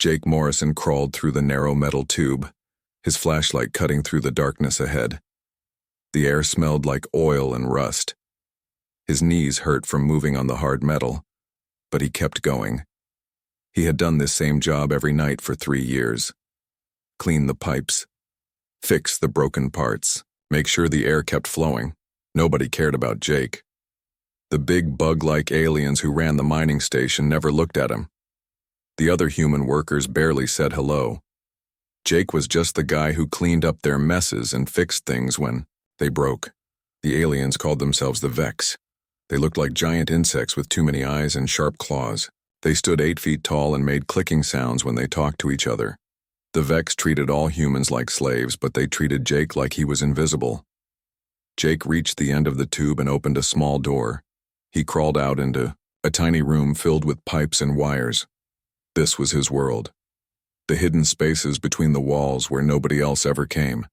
Jake Morrison crawled through the narrow metal tube, his flashlight cutting through the darkness ahead. The air smelled like oil and rust. His knees hurt from moving on the hard metal, but he kept going. He had done this same job every night for 3 years. Clean the pipes, fix the broken parts, make sure the air kept flowing. Nobody cared about Jake. The big bug-like aliens who ran the mining station never looked at him. The other human workers barely said hello. Jake was just the guy who cleaned up their messes and fixed things when they broke. The aliens called themselves the Vex. They looked like giant insects with too many eyes and sharp claws. They stood 8 feet tall and made clicking sounds when they talked to each other. The Vex treated all humans like slaves, but they treated Jake like he was invisible. Jake reached the end of the tube and opened a small door. He crawled out into a tiny room filled with pipes and wires. This was his world. The hidden spaces between the walls where nobody else ever came.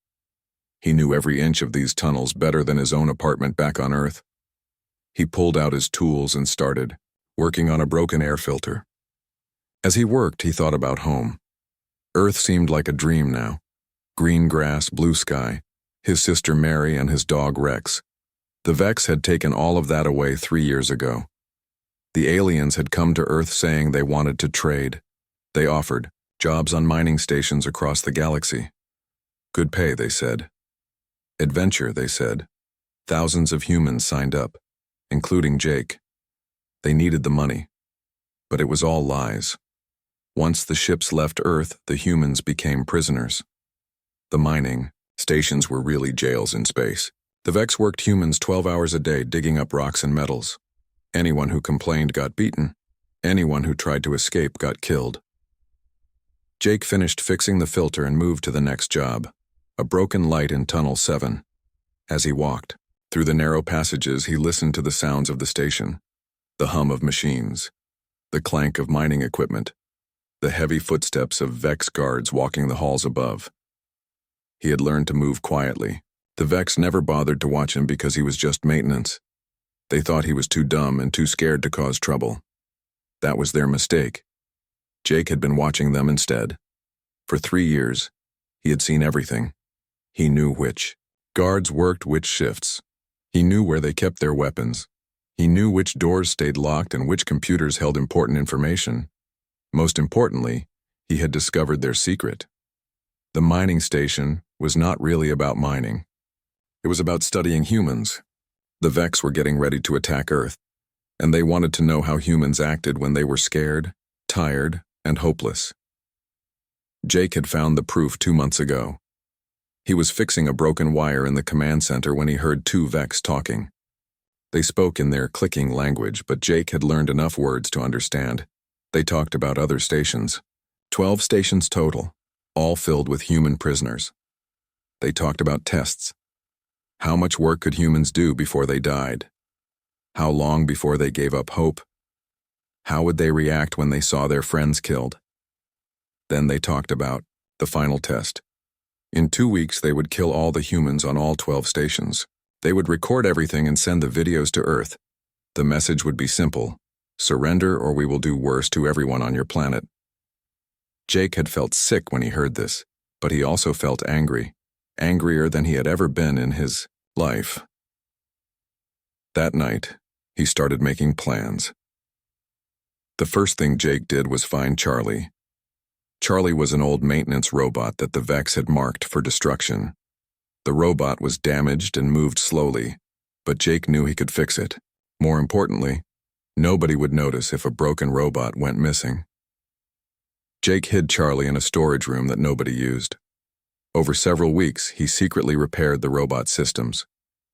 He knew every inch of these tunnels better than his own apartment back on Earth. He pulled out his tools and started working on a broken air filter. As he worked, he thought about home. Earth seemed like a dream now. Green grass, blue sky, his sister Mary and his dog Rex. The Vex had taken all of that away 3 years ago. The aliens had come to Earth saying they wanted to trade. They offered jobs on mining stations across the galaxy. Good pay, they said. Adventure, they said. Thousands of humans signed up, including Jake. They needed the money, but it was all lies. Once the ships left Earth, the humans became prisoners. The mining stations were really jails in space. The Vex worked humans 12 hours a day digging up rocks and metals. Anyone who complained got beaten. Anyone who tried to escape got killed. Jake finished fixing the filter and moved to the next job, a broken light in Tunnel 7. As he walked through the narrow passages, he listened to the sounds of the station. The hum of machines, the clank of mining equipment, the heavy footsteps of Vex guards walking the halls above. He had learned to move quietly. The Vex never bothered to watch him because he was just maintenance. They thought he was too dumb and too scared to cause trouble. That was their mistake. Jake had been watching them instead. For 3 years, he had seen everything. He knew which guards worked which shifts. He knew where they kept their weapons. He knew which doors stayed locked and which computers held important information. Most importantly, he had discovered their secret. The mining station was not really about mining. It was about studying humans. The Vex were getting ready to attack Earth, and they wanted to know how humans acted when they were scared, tired, and hopeless. Jake had found the proof 2 months ago. He was fixing a broken wire in the command center when he heard 2 Vex talking. They spoke in their clicking language, but Jake had learned enough words to understand. They talked about other stations. 12 stations total, all filled with human prisoners. They talked about tests. How much work could humans do before they died? How long before they gave up hope? How would they react when they saw their friends killed? Then they talked about the final test. In 2 weeks, they would kill all the humans on all 12 stations. They would record everything and send the videos to Earth. The message would be simple: surrender or we will do worse to everyone on your planet. Jake had felt sick when he heard this, but he also felt angry, angrier than he had ever been in his life. That night, he started making plans. The first thing Jake did was find Charlie. Charlie was an old maintenance robot that the Vex had marked for destruction. The robot was damaged and moved slowly, but Jake knew he could fix it. More importantly, nobody would notice if a broken robot went missing. Jake hid Charlie in a storage room that nobody used. Over several weeks, he secretly repaired the robot systems.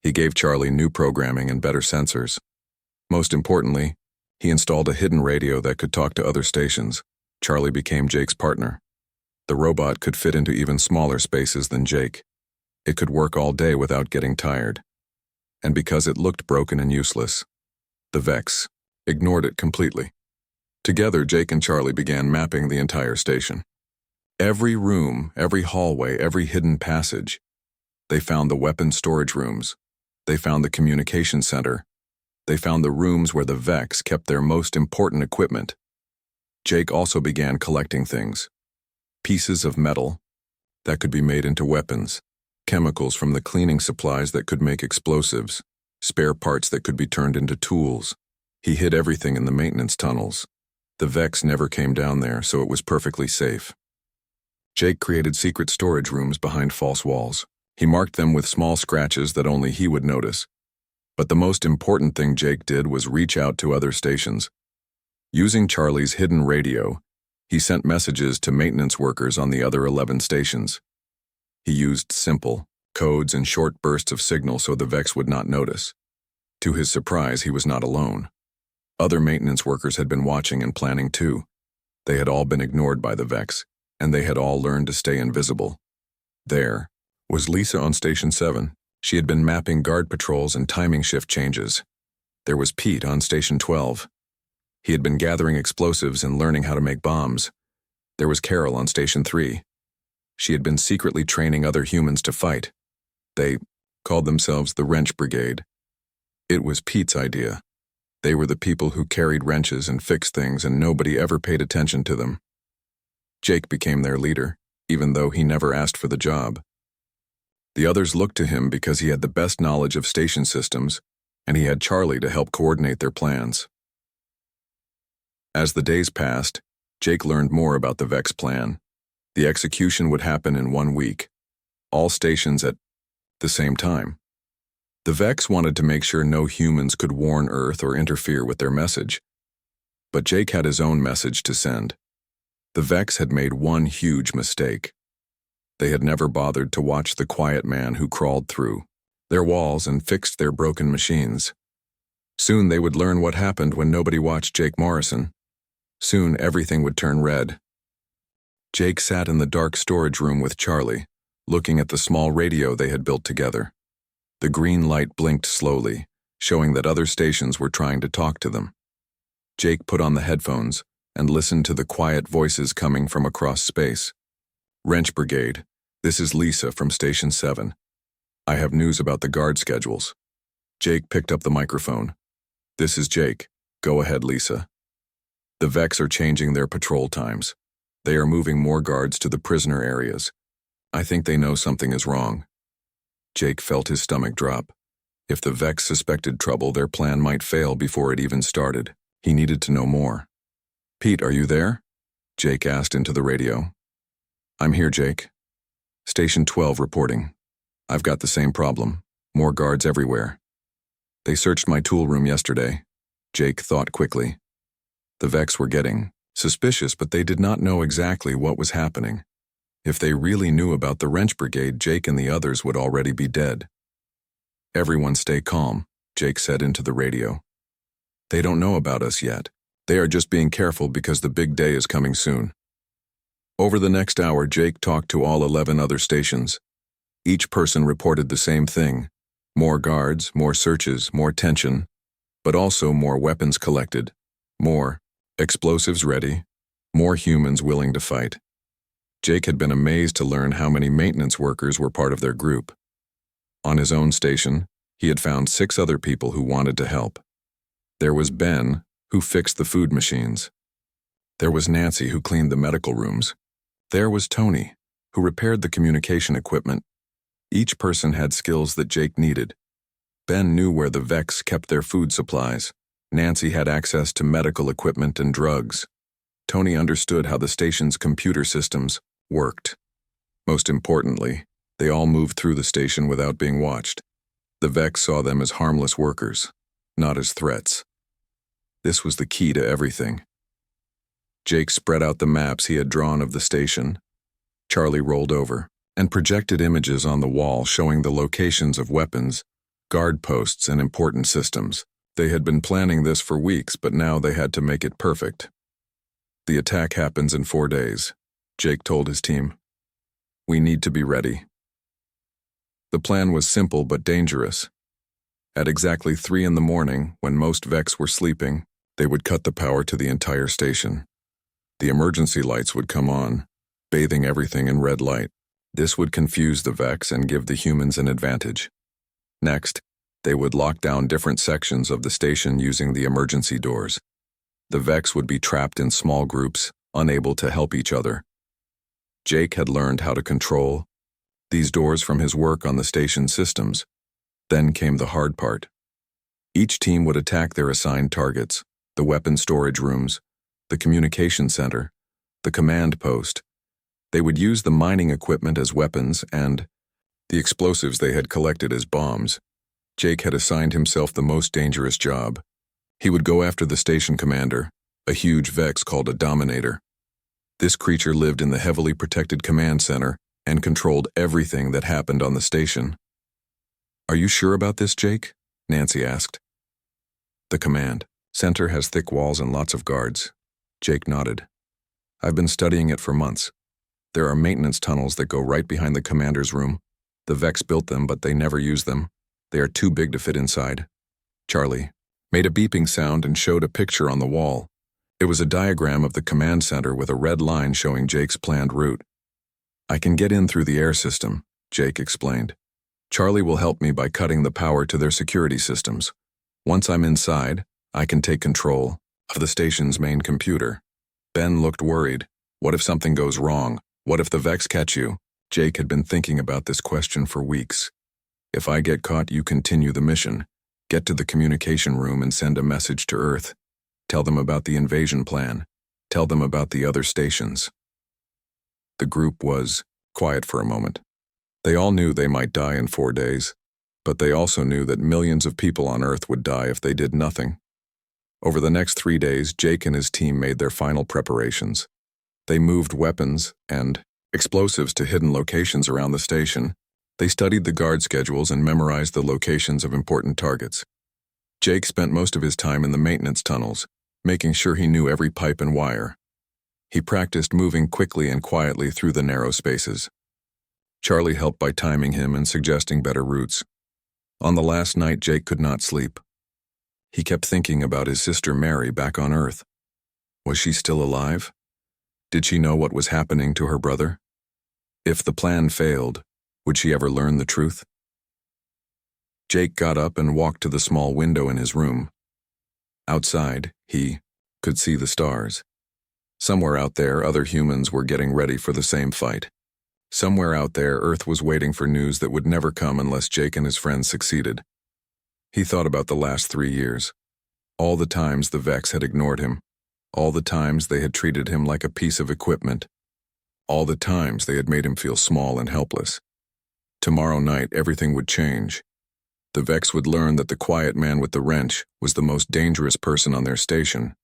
He gave Charlie new programming and better sensors. Most importantly, he installed a hidden radio that could talk to other stations. Charlie became Jake's partner. The robot could fit into even smaller spaces than Jake. It could work all day without getting tired. And because it looked broken and useless, the Vex ignored it completely. Together, Jake and Charlie began mapping the entire station. Every room, every hallway, every hidden passage. They found the weapon storage rooms. They found the communication center. They found the rooms where the Vex kept their most important equipment. Jake also began collecting things. Pieces of metal that could be made into weapons, chemicals from the cleaning supplies that could make explosives, spare parts that could be turned into tools. He hid everything in the maintenance tunnels. The Vex never came down there, so it was perfectly safe. Jake created secret storage rooms behind false walls. He marked them with small scratches that only he would notice. But the most important thing Jake did was reach out to other stations. Using Charlie's hidden radio, he sent messages to maintenance workers on the other 11 stations. He used simple codes and short bursts of signal so the Vex would not notice. To his surprise, he was not alone. Other maintenance workers had been watching and planning too. They had all been ignored by the Vex, and they had all learned to stay invisible. There was Lisa on Station 7. She had been mapping guard patrols and timing shift changes. There was Pete on Station 12. He had been gathering explosives and learning how to make bombs. There was Carol on Station 3. She had been secretly training other humans to fight. They called themselves the Wrench Brigade. It was Pete's idea. They were the people who carried wrenches and fixed things, and nobody ever paid attention to them. Jake became their leader, even though he never asked for the job. The others looked to him because he had the best knowledge of station systems, and he had Charlie to help coordinate their plans. As the days passed, Jake learned more about the Vex plan. The execution would happen in 1 week, all stations at the same time. The Vex wanted to make sure no humans could warn Earth or interfere with their message. But Jake had his own message to send. The Vex had made one huge mistake. They had never bothered to watch the quiet man who crawled through their walls and fixed their broken machines. Soon they would learn what happened when nobody watched Jake Morrison. Soon everything would turn red. Jake sat in the dark storage room with Charlie, looking at the small radio they had built together. The green light blinked slowly, showing that other stations were trying to talk to them. Jake put on the headphones and listened to the quiet voices coming from across space. Wrench Brigade, this is Lisa from Station 7. I have news about the guard schedules. Jake picked up the microphone. This is Jake. Go ahead, Lisa. The Vex are changing their patrol times. They are moving more guards to the prisoner areas. I think they know something is wrong. Jake felt his stomach drop. If the Vex suspected trouble, their plan might fail before it even started. He needed to know more. Pete, are you there? Jake asked into the radio. I'm here, Jake. Station 12 reporting. I've got the same problem. More guards everywhere. They searched my tool room yesterday. Jake thought quickly. The Vex were getting suspicious, but they did not know exactly what was happening. If they really knew about the Wrench Brigade, Jake and the others would already be dead. Everyone stay calm, Jake said into the radio. They don't know about us yet. They are just being careful because the big day is coming soon. Over the next hour, Jake talked to all 11 other stations. Each person reported the same thing. More guards, more searches, more tension, but also more weapons collected, more explosives ready, more humans willing to fight. Jake had been amazed to learn how many maintenance workers were part of their group. On his own station, he had found 6 other people who wanted to help. There was Ben, who fixed the food machines. There was Nancy, who cleaned the medical rooms. There was Tony, who repaired the communication equipment. Each person had skills that Jake needed. Ben knew where the Vex kept their food supplies. Nancy had access to medical equipment and drugs. Tony understood how the station's computer systems worked. Most importantly, they all moved through the station without being watched. The Vex saw them as harmless workers, not as threats. This was the key to everything. Jake spread out the maps he had drawn of the station. Charlie rolled over and projected images on the wall showing the locations of weapons, guard posts, and important systems. They had been planning this for weeks, but now they had to make it perfect. The attack happens in 4 days, Jake told his team. We need to be ready. The plan was simple but dangerous. At exactly 3 in the morning, when most Vex were sleeping, they would cut the power to the entire station. The emergency lights would come on, bathing everything in red light. This would confuse the Vex and give the humans an advantage. Next, they would lock down different sections of the station using the emergency doors. The Vex would be trapped in small groups, unable to help each other. Jake had learned how to control these doors from his work on the station systems. Then came the hard part. Each team would attack their assigned targets: the weapon storage rooms, the communication center, the command post. They would use the mining equipment as weapons and the explosives they had collected as bombs. Jake had assigned himself the most dangerous job. He would go after the station commander, a huge Vex called a Dominator. This creature lived in the heavily protected command center and controlled everything that happened on the station. "Are you sure about this, Jake?" Nancy asked. "The command center has thick walls and lots of guards." Jake nodded. "I've been studying it for months. There are maintenance tunnels that go right behind the commander's room. The Vex built them, but they never use them. They are too big to fit inside." Charlie made a beeping sound and showed a picture on the wall. It was a diagram of the command center with a red line showing Jake's planned route. "I can get in through the air system," Jake explained. "Charlie will help me by cutting the power to their security systems. Once I'm inside, I can take control of the station's main computer." Ben looked worried. "What if something goes wrong? What if the Vex catch you?" Jake had been thinking about this question for weeks. "If I get caught, you continue the mission. Get to the communication room and send a message to Earth. Tell them about the invasion plan. Tell them about the other stations." The group was quiet for a moment. They all knew they might die in 4 days, but they also knew that millions of people on Earth would die if they did nothing. Over the next 3 days, Jake and his team made their final preparations. They moved weapons and explosives to hidden locations around the station. They studied the guard schedules and memorized the locations of important targets. Jake spent most of his time in the maintenance tunnels, making sure he knew every pipe and wire. He practiced moving quickly and quietly through the narrow spaces. Charlie helped by timing him and suggesting better routes. On the last night, Jake could not sleep. He kept thinking about his sister Mary back on Earth. Was she still alive? Did she know what was happening to her brother? If the plan failed, would she ever learn the truth? Jake got up and walked to the small window in his room. Outside, he could see the stars. Somewhere out there, other humans were getting ready for the same fight. Somewhere out there, Earth was waiting for news that would never come unless Jake and his friends succeeded. He thought about the last 3 years. All the times the Vex had ignored him. All the times they had treated him like a piece of equipment. All the times they had made him feel small and helpless. Tomorrow night, everything would change. The Vex would learn that the quiet man with the wrench was the most dangerous person on their station.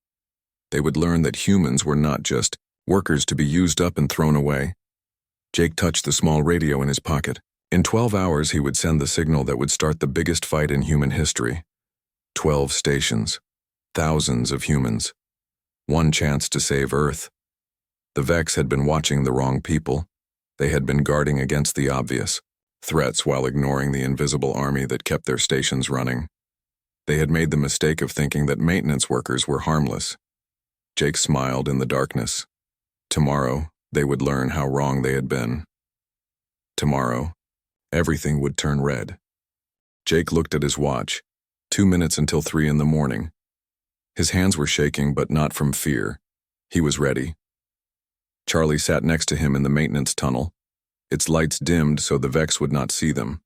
They would learn that humans were not just workers to be used up and thrown away. Jake touched the small radio in his pocket. In 12 hours, he would send the signal that would start the biggest fight in human history. 12 stations. Thousands of humans. One chance to save Earth. The Vex had been watching the wrong people. They had been guarding against the obvious threats while ignoring the invisible army that kept their stations running. They had made the mistake of thinking that maintenance workers were harmless. Jake smiled in the darkness. Tomorrow, they would learn how wrong they had been. Tomorrow, everything would turn red. Jake looked at his watch. 2 minutes until 3 in the morning. His hands were shaking, but not from fear. He was ready. Charlie sat next to him in the maintenance tunnel. Its lights dimmed so the Vex would not see them.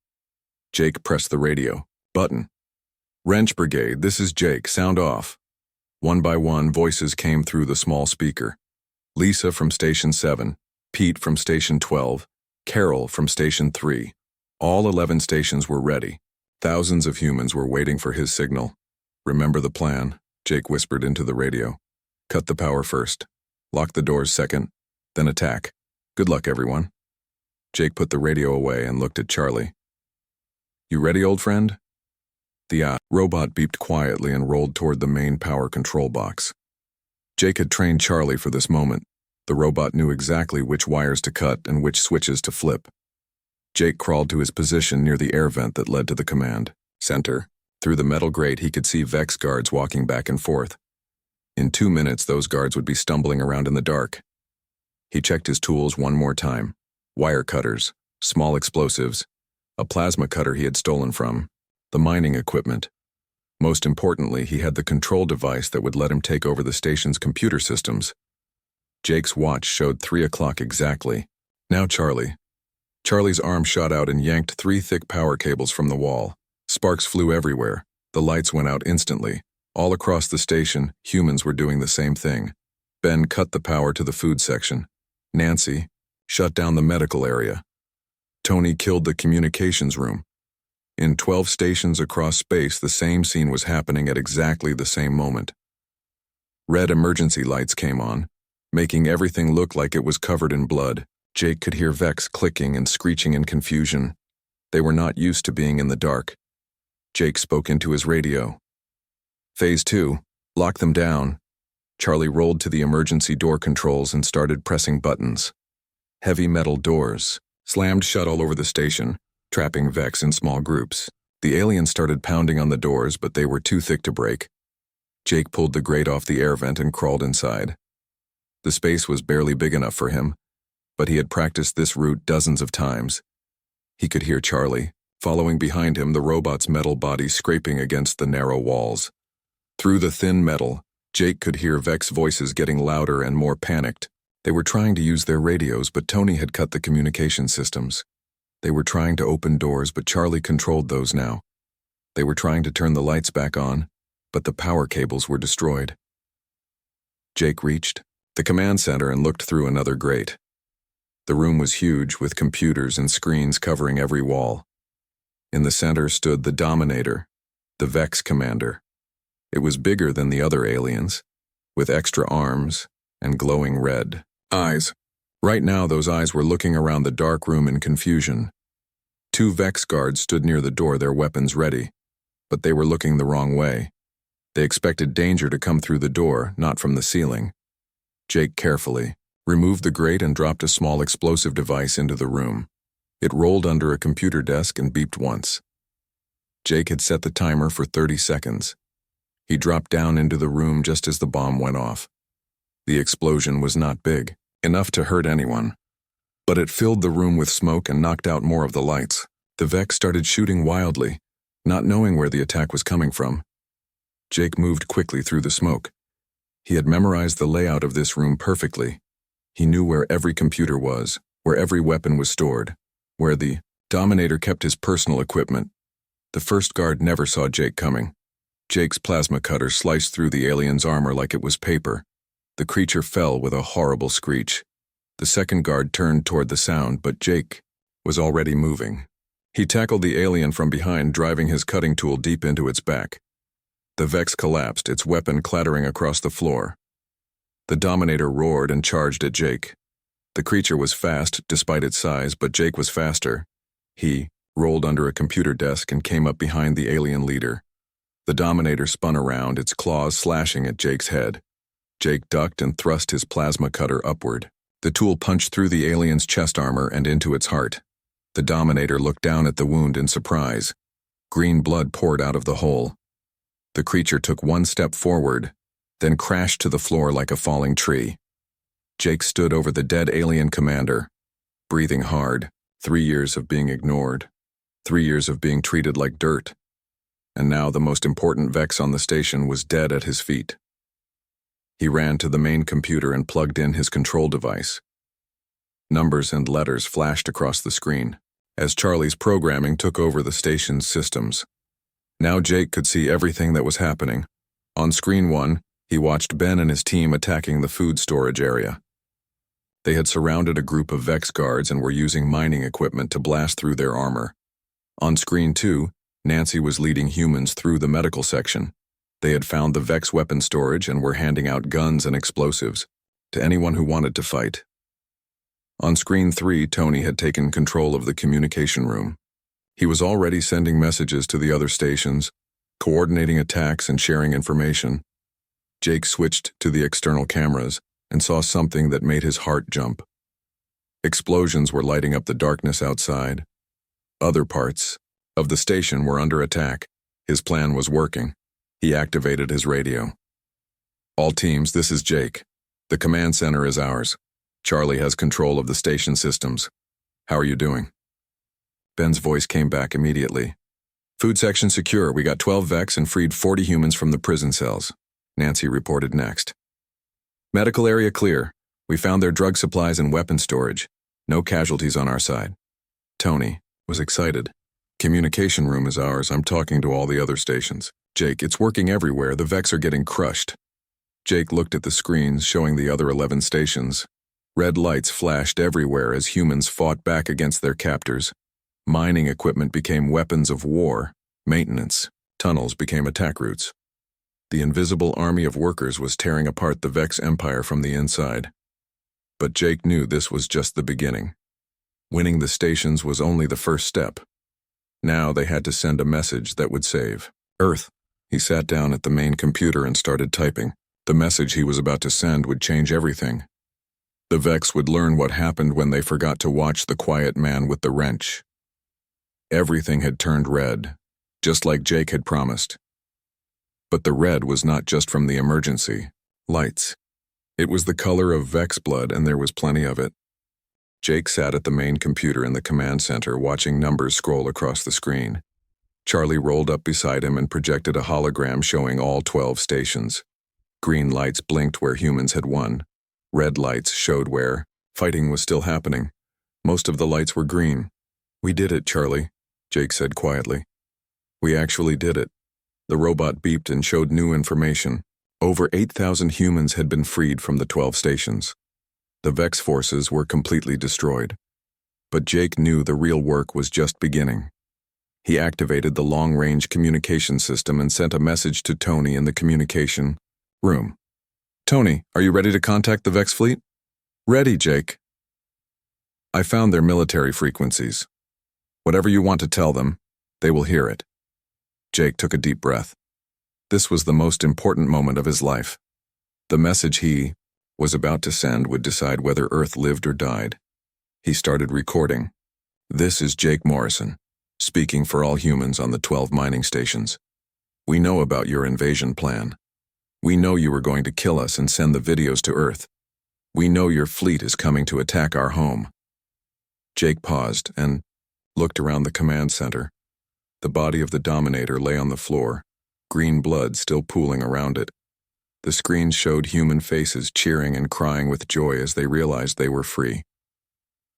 Jake pressed the radio button. "Wrench Brigade, this is Jake, sound off." One by one, voices came through the small speaker. Lisa from Station 7, Pete from Station 12, Carol from Station 3. All 11 stations were ready. Thousands of humans were waiting for his signal. "Remember the plan," Jake whispered into the radio. "Cut the power first. Lock the doors second. Then attack. Good luck, everyone." Jake put the radio away and looked at Charlie. "You ready, old friend?" The robot beeped quietly and rolled toward the main power control box. Jake had trained Charlie for this moment. The robot knew exactly which wires to cut and which switches to flip. Jake crawled to his position near the air vent that led to the command center. Through the metal grate, he could see Vex guards walking back and forth. In 2 minutes, those guards would be stumbling around in the dark. He checked his tools one more time. Wire cutters, small explosives, a plasma cutter he had stolen from, the mining equipment. Most importantly, he had the control device that would let him take over the station's computer systems. Jake's watch showed 3 o'clock exactly. Now Charlie. Charlie's arm shot out and yanked 3 thick power cables from the wall. Sparks flew everywhere. The lights went out instantly. All across the station, humans were doing the same thing. Ben cut the power to the food section. Nancy shut down the medical area. Tony killed the communications room. In 12 stations across space, the same scene was happening at exactly the same moment. Red emergency lights came on, making everything look like it was covered in blood. Jake could hear Vex clicking and screeching in confusion. They were not used to being in the dark. Jake spoke into his radio. Phase 2, lock them down. Charlie rolled to the emergency door controls and started pressing buttons. Heavy metal doors slammed shut all over the station, trapping Vex in small groups. The aliens started pounding on the doors, but they were too thick to break. Jake pulled the grate off the air vent and crawled inside. The space was barely big enough for him, but he had practiced this route dozens of times. He could hear Charlie, following behind him, the robot's metal body scraping against the narrow walls. Through the thin metal, Jake could hear Vex voices getting louder and more panicked. They were trying to use their radios, but Tony had cut the communication systems. They were trying to open doors, but Charlie controlled those now. They were trying to turn the lights back on, but the power cables were destroyed. Jake reached the command center and looked through another grate. The room was huge, with computers and screens covering every wall. In the center stood the Dominator, the Vex commander. It was bigger than the other aliens, with extra arms and glowing red eyes. Right now, those eyes were looking around the dark room in confusion. 2 Vex guards stood near the door, their weapons ready, but they were looking the wrong way. They expected danger to come through the door, not from the ceiling. Jake carefully removed the grate and dropped a small explosive device into the room. It rolled under a computer desk and beeped once. Jake had set the timer for 30 seconds. He dropped down into the room just as the bomb went off. The explosion was not big, enough to hurt anyone, but it filled the room with smoke and knocked out more of the lights. The Vex started shooting wildly, not knowing where the attack was coming from. Jake moved quickly through the smoke. He had memorized the layout of this room perfectly. He knew where every computer was, where every weapon was stored, where the Dominator kept his personal equipment. The first guard never saw Jake coming. Jake's plasma cutter sliced through the alien's armor like it was paper. The creature fell with a horrible screech. The second guard turned toward the sound, but Jake was already moving. He tackled the alien from behind, driving his cutting tool deep into its back. The Vex collapsed, its weapon clattering across the floor. The Dominator roared and charged at Jake. The creature was fast, despite its size, but Jake was faster. He rolled under a computer desk and came up behind the alien leader. The Dominator spun around, its claws slashing at Jake's head. Jake ducked and thrust his plasma cutter upward. The tool punched through the alien's chest armor and into its heart. The Dominator looked down at the wound in surprise. Green blood poured out of the hole. The creature took 1 step forward, then crashed to the floor like a falling tree. Jake stood over the dead alien commander, breathing hard. 3 years of being ignored. 3 years of being treated like dirt. And now the most important Vex on the station was dead at his feet. He ran to the main computer and plugged in his control device. Numbers and letters flashed across the screen as Charlie's programming took over the station's systems. Now Jake could see everything that was happening. On screen 1, he watched Ben and his team attacking the food storage area. They had surrounded a group of Vex guards and were using mining equipment to blast through their armor. On screen 2, Nancy was leading humans through the medical section. They had found the Vex weapon storage and were handing out guns and explosives to anyone who wanted to fight. On screen 3, Tony had taken control of the communication room. He was already sending messages to the other stations, coordinating attacks and sharing information. Jake switched to the external cameras and saw something that made his heart jump. Explosions were lighting up the darkness outside. Other parts of the station were under attack. His plan was working. He activated his radio. All teams, this is Jake. The command center is ours. Charlie has control of the station systems. How are you doing? Ben's voice came back immediately. Food section secure. We got 12 Vex and freed 40 humans from the prison cells, Nancy reported next. Medical area clear. We found their drug supplies and weapon storage. No casualties on our side. Tony was excited. Communication room is ours. I'm talking to all the other stations. Jake, it's working everywhere. The Vex are getting crushed. Jake looked at the screens showing the other 11 stations. Red lights flashed everywhere as humans fought back against their captors. Mining equipment became weapons of war. Maintenance, tunnels became attack routes. The invisible army of workers was tearing apart the Vex empire from the inside. But Jake knew this was just the beginning. Winning the stations was only the first step. Now they had to send a message that would save Earth. He sat down at the main computer and started typing. The message he was about to send would change everything. The Vex would learn what happened when they forgot to watch the quiet man with the wrench. Everything had turned red, just like Jake had promised. But the red was not just from the emergency lights. It was the color of Vex blood, and there was plenty of it. Jake sat at the main computer in the command center watching numbers scroll across the screen. Charlie rolled up beside him and projected a hologram showing all 12 stations. Green lights blinked where humans had won. Red lights showed where fighting was still happening. Most of the lights were green. "We did it, Charlie," Jake said quietly. "We actually did it." The robot beeped and showed new information. Over 8,000 humans had been freed from the 12 stations. The Vex forces were completely destroyed. But Jake knew the real work was just beginning. He activated the long-range communication system and sent a message to Tony in the communication room. "Tony, are you ready to contact the Vex fleet?" "Ready, Jake." "I found their military frequencies. Whatever you want to tell them, they will hear it." Jake took a deep breath. This was the most important moment of his life. The message he was about to send would decide whether Earth lived or died. He started recording. "This is Jake Morrison, speaking for all humans on the 12 mining stations. We know about your invasion plan. We know you were going to kill us and send the videos to Earth. We know your fleet is coming to attack our home." Jake paused and looked around the command center. The body of the Dominator lay on the floor, green blood still pooling around it. The screen showed human faces cheering and crying with joy as they realized they were free.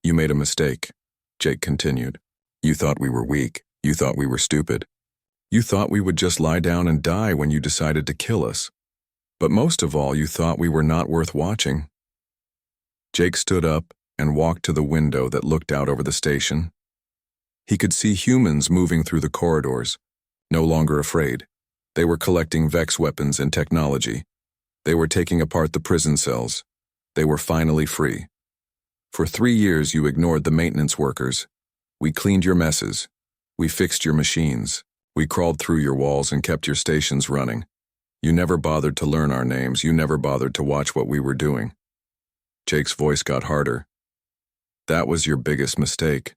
"You made a mistake," Jake continued. "You thought we were weak. You thought we were stupid. You thought we would just lie down and die when you decided to kill us. But most of all, you thought we were not worth watching." Jake stood up and walked to the window that looked out over the station. He could see humans moving through the corridors, no longer afraid. They were collecting Vex weapons and technology. They were taking apart the prison cells. They were finally free. "For 3 years you ignored the maintenance workers. We cleaned your messes. We fixed your machines. We crawled through your walls and kept your stations running. You never bothered to learn our names. You never bothered to watch what we were doing." Jake's voice got harder. "That was your biggest mistake.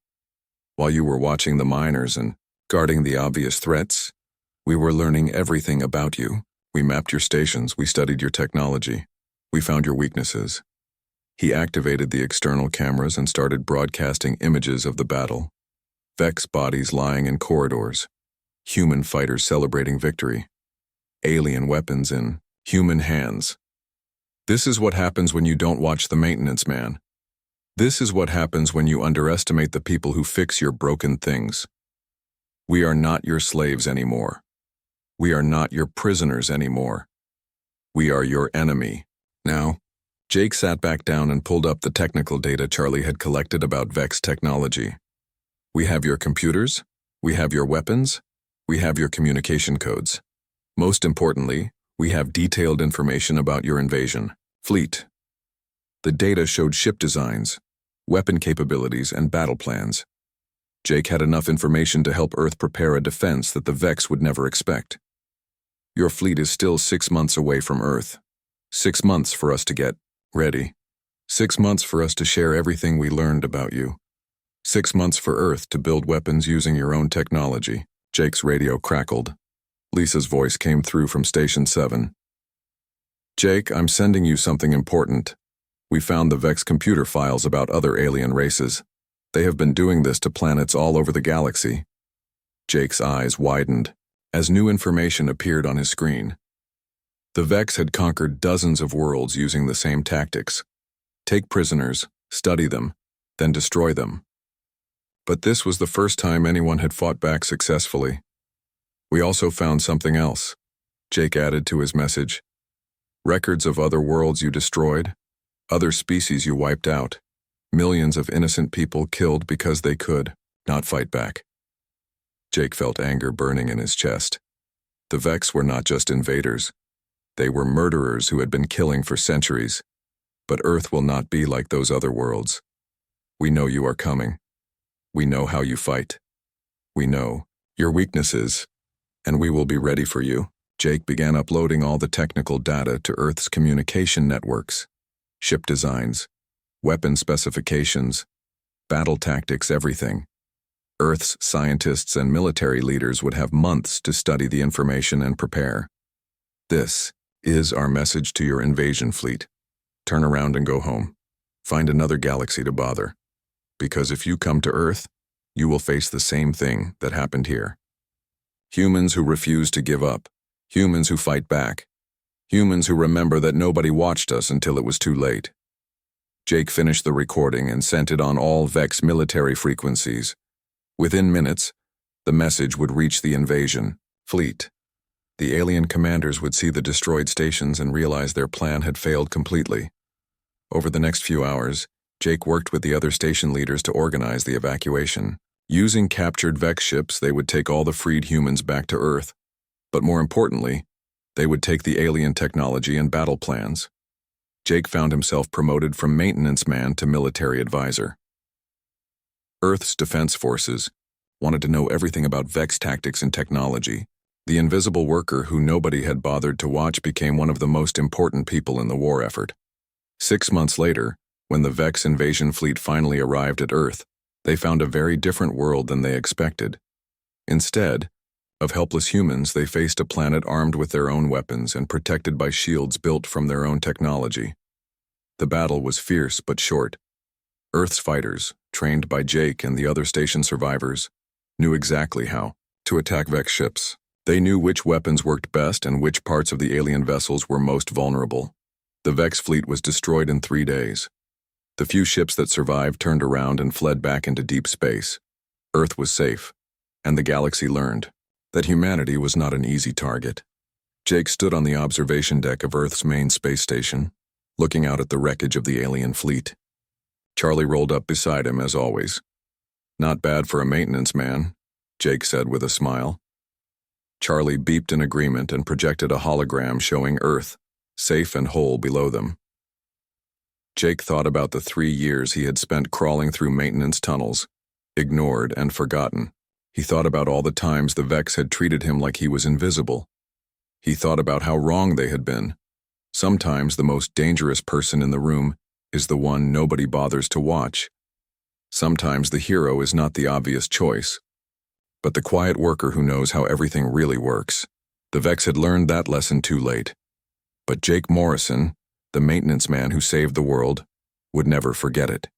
While you were watching the miners and guarding the obvious threats, we were learning everything about you. We mapped your stations. We studied your technology. We found your weaknesses." He activated the external cameras and started broadcasting images of the battle. Vex bodies lying in corridors. Human fighters celebrating victory. Alien weapons in human hands. This is what happens when you don't watch the maintenance man. This is what happens when you underestimate the people who fix your broken things. We are not your slaves anymore. We are not your prisoners anymore. We are your enemy. Now, Jake sat back down and pulled up the technical data Charlie had collected about Vex technology. "We have your computers. We have your weapons. We have your communication codes. Most importantly, we have detailed information about your invasion fleet." The data showed ship designs, weapon capabilities, and battle plans. Jake had enough information to help Earth prepare a defense that the Vex would never expect. "Your fleet is still 6 months away from Earth. 6 months for us to get ready. 6 months for us to share everything we learned about you. 6 months for Earth to build weapons using your own technology." Jake's radio crackled. Lisa's voice came through from Station 7. "Jake, I'm sending you something important. We found the Vex computer files about other alien races. They have been doing this to planets all over the galaxy." Jake's eyes widened as new information appeared on his screen. The Vex had conquered dozens of worlds using the same tactics. Take prisoners, study them, then destroy them. But this was the first time anyone had fought back successfully. We also found something else, Jake added to his message. Records of other worlds you destroyed, other species you wiped out, millions of innocent people killed because they could not fight back. Jake felt anger burning in his chest. The Vex were not just invaders. They were murderers who had been killing for centuries. But Earth will not be like those other worlds. We know you are coming. We know how you fight. We know your weaknesses, and we will be ready for you. Jake began uploading all the technical data to Earth's communication networks. Ship designs, weapon specifications, battle tactics, everything. Earth's scientists and military leaders would have months to study the information and prepare. This is our message to your invasion fleet. Turn around and go home. Find another galaxy to bother. Because if you come to Earth, you will face the same thing that happened here. Humans who refuse to give up. Humans who fight back. Humans who remember that nobody watched us until it was too late. Jake finished the recording and sent it on all Vex military frequencies. Within minutes, the message would reach the invasion fleet. The alien commanders would see the destroyed stations and realize their plan had failed completely. Over the next few hours, Jake worked with the other station leaders to organize the evacuation. Using captured Vex ships, they would take all the freed humans back to Earth. But more importantly, they would take the alien technology and battle plans. Jake found himself promoted from maintenance man to military advisor. Earth's defense forces wanted to know everything about Vex tactics and technology. The invisible worker who nobody had bothered to watch became one of the most important people in the war effort. 6 months later, when the Vex invasion fleet finally arrived at Earth, they found a very different world than they expected. Instead of helpless humans, they faced a planet armed with their own weapons and protected by shields built from their own technology. The battle was fierce but short. Earth's fighters, trained by Jake and the other station survivors, knew exactly how to attack Vex ships. They knew which weapons worked best and which parts of the alien vessels were most vulnerable. The Vex fleet was destroyed in 3 days. The few ships that survived turned around and fled back into deep space. Earth was safe, and the galaxy learned that humanity was not an easy target. Jake stood on the observation deck of Earth's main space station, looking out at the wreckage of the alien fleet. Charlie rolled up beside him as always. "Not bad for a maintenance man," Jake said with a smile. Charlie beeped in agreement and projected a hologram showing Earth, safe and whole below them. Jake thought about the 3 years he had spent crawling through maintenance tunnels, ignored and forgotten. He thought about all the times the Vex had treated him like he was invisible. He thought about how wrong they had been. Sometimes the most dangerous person in the room is the one nobody bothers to watch. Sometimes the hero is not the obvious choice, but the quiet worker who knows how everything really works. The Vex had learned that lesson too late. But Jake Morrison, the maintenance man who saved the world, would never forget it.